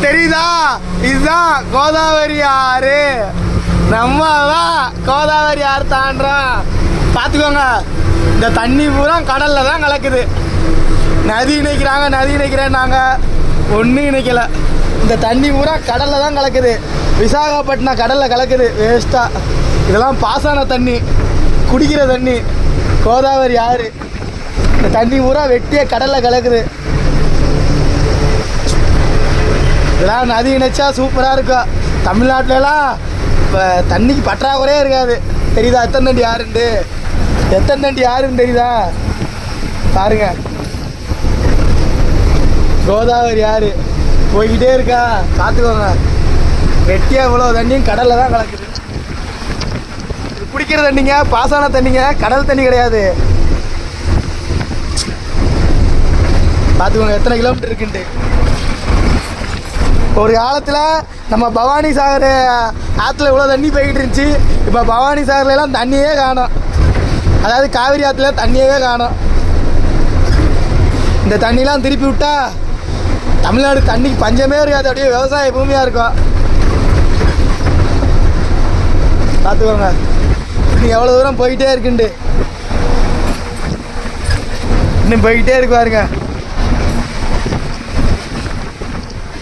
தெரியுதா? இதுதான் கோதாவரி ஆறு. நம்ம தான் கோதாவரி ஆறு தாண்டோம். பார்த்துக்கோங்க, இந்த தண்ணி பூரா கடலில் தான் கலக்குது. நதி இணைக்கிறாங்க, நதி இணைக்கிறேன்னாங்க, ஒன்றும் இணைக்கலை. இந்த தண்ணி பூரா கடலில் தான் கலக்குது. விசாகப்பட்டினம் கடலில் கலக்குது வேஸ்ட்டாக. இதெல்லாம் பாசன தண்ணி, குடிக்கிற தண்ணி. கோதாவரி ஆறு இந்த தண்ணி பூரா வெட்டியே கடலில் கலக்குது. இதெல்லாம் நதி இணைச்சா சூப்பராக இருக்கும். தமிழ்நாட்டிலலாம் இப்போ தண்ணிக்கு பற்றாக்குறையே இருக்காது. தெரியுதா எத்தனை தண்டி ஆறுண்டு? எத்தனை தண்டி ஆறுன்னு தெரியுதா? பாருங்க, கோதாவரி ஆறு போய்கிட்டே இருக்கா. பார்த்துக்கோங்க, வெட்டியாக இவ்வளோ தண்ணியும் கடலில் தான் கலக்குது. இது குடிக்கிற தண்ணிங்க, பாசன தண்ணிங்க, கடல் தண்ணி கிடையாது. பார்த்துக்கோங்க எத்தனை கிலோமீட்டர் இருக்குன்ட்டு. ஒரு காலத்தில் நம்ம பவானி சாகர் ஆற்றுல இவ்வளோ தண்ணி போய்கிட்டு இருந்துச்சு. இப்போ பவானி சாகர்லாம் தண்ணியே காணும். அதாவது காவிரி ஆற்றுல தண்ணியவே காணும். இந்த தண்ணிலாம் திருப்பி விட்டா தமிழ்நாடு தண்ணிக்கு பஞ்சமே இருக்காது. அப்படியே விவசாய பூமியாக இருக்கும். பார்த்துக்கோங்க இன்னும் எவ்வளோ தூரம் போயிட்டே இருக்குண்டு. இன்னும் போய்கிட்டே இருக்கு பாருங்க.